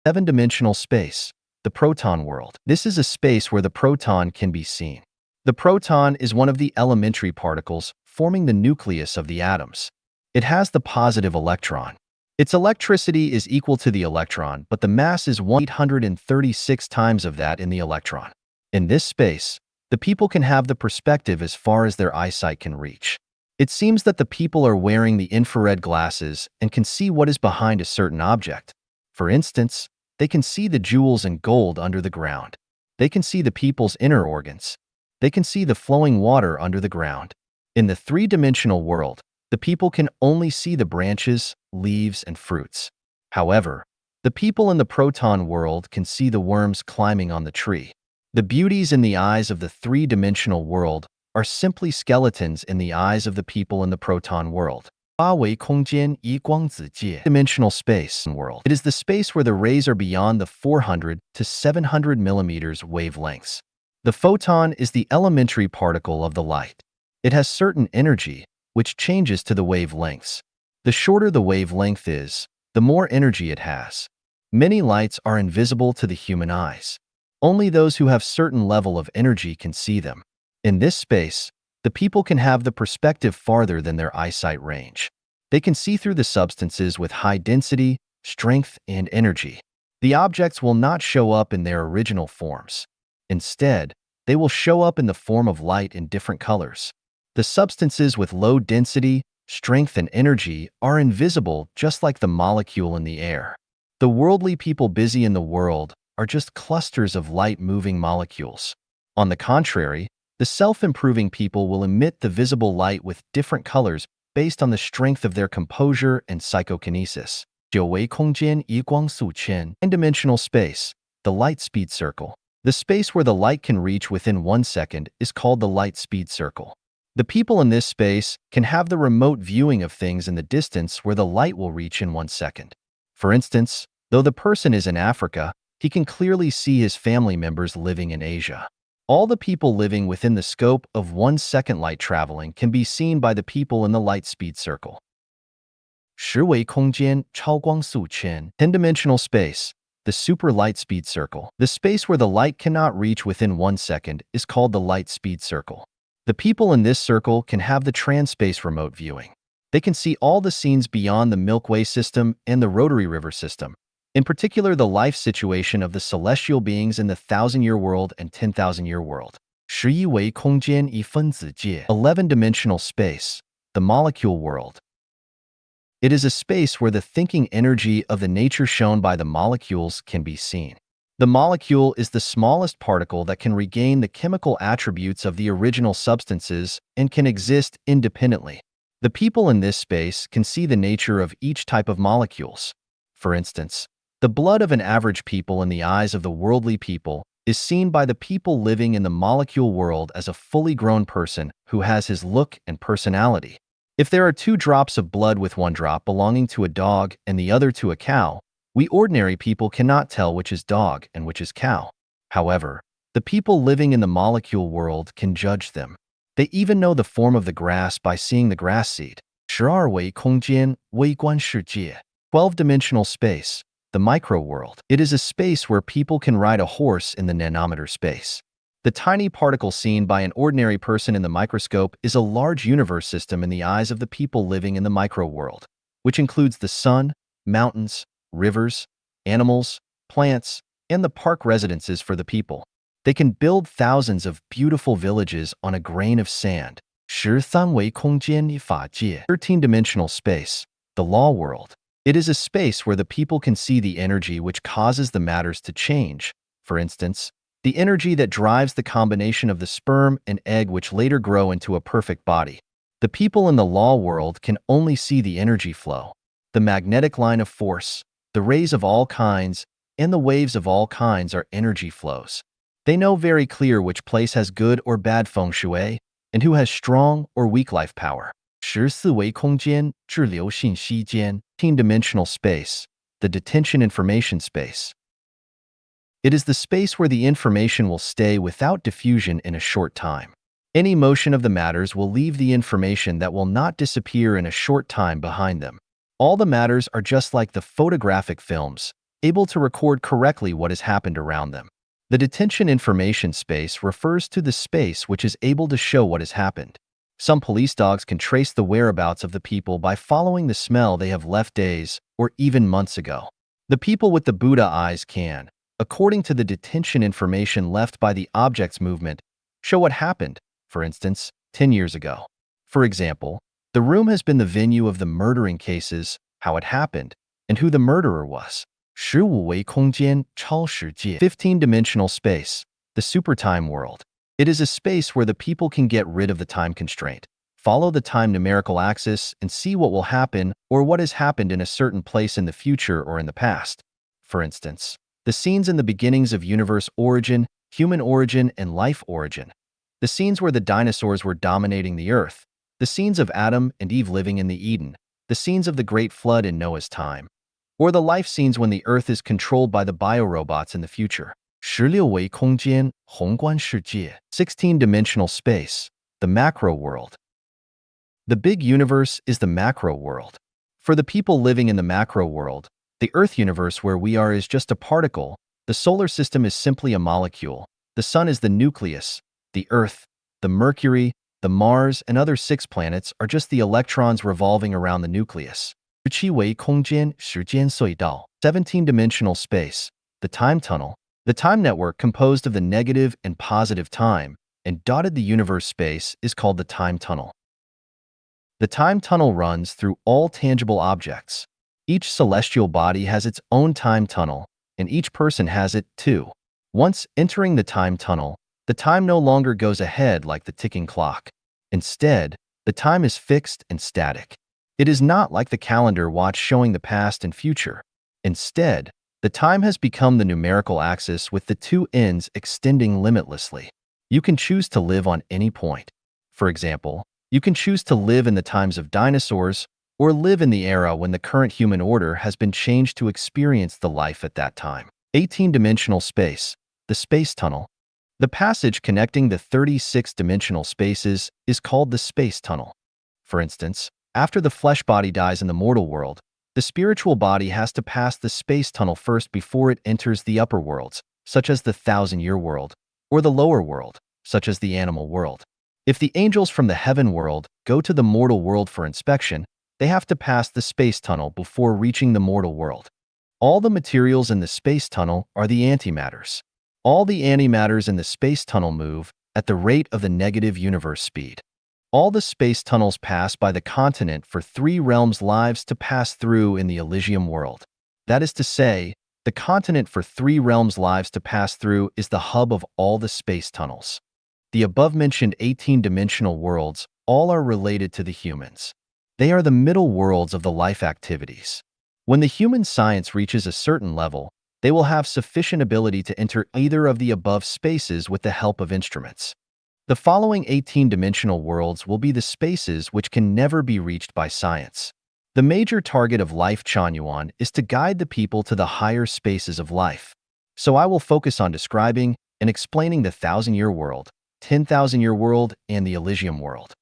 Seven-dimensional space, the proton world. This is a space where the proton can be seen. The proton is one of the elementary particles forming the nucleus of the atoms. It has the positive electron. Its electricity is equal to the electron, but the mass is 836 times of that in the electron. In this space, the people can have the perspective as far as their eyesight can reach. It seems that the people are wearing the infrared glasses and can see what is behind a certain object. For instance, they can see the jewels and gold under the ground. They can see the people's inner organs. They can see the flowing water under the ground. In the three-dimensional world, the people can only see the branches, leaves, and fruits. However, the people in the proton world can see the worms climbing on the tree. The beauties in the eyes of the three-dimensional world are simply skeletons in the eyes of the people in the proton world. 八维空间一光子界 dimensional space world. It is the space where the rays are beyond the 400 to 700 millimeters wavelengths. The photon is the elementary particle of the light. It has certain energy, which changes to the wavelengths. The shorter the wavelength is, the more energy it has. Many lights are invisible to the human eyes. Only those who have certain level of energy can see them. In this space, the people can have the perspective farther than their eyesight range. They can see through the substances with high density, strength, and energy. The objects will not show up in their original forms. Instead, they will show up in the form of light in different colors. The substances with low density, strength, and energy are invisible just like the molecule in the air. The worldly people busy in the world are just clusters of light-moving molecules. On the contrary, the self-improving people will emit the visible light with different colors based on the strength of their composure and psychokinesis. 九维空间一光速圈 nine-dimensional space, the light speed circle. The space where the light can reach within 1 second is called the light speed circle. The people in this space can have the remote viewing of things in the distance where the light will reach in 1 second. For instance, though the person is in Africa, he can clearly see his family members living in Asia. All the people living within the scope of 1 second light traveling can be seen by the people in the light speed circle. 十维空间超光速圈 10-dimensional space, the super light speed circle. The space where the light cannot reach within 1 second is called the light speed circle. The people in this circle can have the trans-space remote viewing. They can see all the scenes beyond the Milky Way system and the Rotary River system. In particular, the life situation of the celestial beings in the 1,000-year world and 10,000-year world. 十一维空间一分子界 11-dimensional space, the molecule world. It is a space where the thinking energy of the nature shown by the molecules can be seen. The molecule is the smallest particle that can regain the chemical attributes of the original substances and can exist independently. The people in this space can see the nature of each type of molecules. For instance, the blood of an average people in the eyes of the worldly people is seen by the people living in the molecule world as a fully grown person who has his look and personality. If there are 2 drops of blood with 1 drop belonging to a dog and the other to a cow, we ordinary people cannot tell which is dog and which is cow. However, the people living in the molecule world can judge them. They even know the form of the grass by seeing the grass seed. 十二维空间微观世界 12-dimensional space, the micro world. It is a space where people can ride a horse in the nanometer space. The tiny particle seen by an ordinary person in the microscope is a large universe system in the eyes of the people living in the micro world, which includes the sun, mountains, rivers, animals, plants, and the park residences for the people. They can build thousands of beautiful villages on a grain of sand. 十三维空间法界 13-dimensional space, the law world. It is a space where the people can see the energy which causes the matters to change. For instance, the energy that drives the combination of the sperm and egg which later grow into a perfect body. The people in the law world can only see the energy flow, the magnetic line of force, the rays of all kinds, and the waves of all kinds are energy flows. They know very clear which place has good or bad feng shui, and who has strong or weak life power. 十四维空间滞留信息间 10-dimensional space, the detention information space. It is the space where the information will stay without diffusion in a short time. Any motion of the matters will leave the information that will not disappear in a short time behind them. All the matters are just like the photographic films. able to record correctly what has happened around them. The detention information space refers to the space which is able to show what has happened. Some police dogs can trace the whereabouts of the people by following the smell they have left days or even months ago. The people with the Buddha eyes can, according to the detention information left by the object's movement, show what happened, for instance, 10 years ago. For example, the room has been the venue of the murdering cases, how it happened, and who the murderer was. 15维空间超世界 15-dimensional space, the supertime world. It is a space where the people can get rid of the time constraint, follow the time numerical axis, and see what will happen or what has happened in a certain place in the future or in the past. For instance, the scenes in the beginnings of universe origin, human origin, and life origin. The scenes where the dinosaurs were dominating the earth. The scenes of Adam and Eve living in the Eden. The scenes of the Great Flood in Noah's time. Or the life scenes when the earth is controlled by the biorobots in the future. 16维空间宏观世界 16-dimensional space, the macro world. The big universe is the macro world. For the people living in the macro world, the Earth universe where we are is just a particle, the solar system is simply a molecule, the sun is the nucleus, the Earth, the Mercury, the Mars, and other 6 planets are just the electrons revolving around the nucleus. 17维空间时间隧道 17-dimensional space, the time tunnel. The time network composed of the negative and positive time and dotted the universe space is called the time tunnel. The time tunnel runs through all tangible objects. Each celestial body has its own time tunnel, and each person has it too. Once entering the time tunnel, the time no longer goes ahead like the ticking clock. Instead, the time is fixed and static. It is not like the calendar watch showing the past and future. Instead, the time has become the numerical axis with the 2 ends extending limitlessly. You can choose to live on any point. For example, you can choose to live in the times of dinosaurs or live in the era when the current human order has been changed to experience the life at that time. 18-dimensional space, the space tunnel. The passage connecting the 36-dimensional spaces is called the space tunnel. For instance, after the flesh body dies in the mortal world, the spiritual body has to pass the space tunnel first before it enters the upper worlds, such as the 1,000-year world, or the lower world, such as the animal world. If the angels from the heaven world go to the mortal world for inspection, they have to pass the space tunnel before reaching the mortal world. All the materials in the space tunnel are the antimatters. All the antimatters in the space tunnel move at the rate of the negative universe speed. All the space tunnels pass by the continent for 3 realms lives to pass through in the Elysium world. That is to say, the continent for 3 realms lives to pass through is the hub of all the space tunnels. The above-mentioned 18-dimensional worlds all are related to the humans. They are the middle worlds of the life activities. When the human science reaches a certain level, they will have sufficient ability to enter either of the above spaces with the help of instruments. The following 18-dimensional worlds will be the spaces which can never be reached by science. The major target of Life Chanyuan is to guide the people to the higher spaces of life. So I will focus on describing and explaining the 1,000-year world, 10,000-year world, and the Elysium world.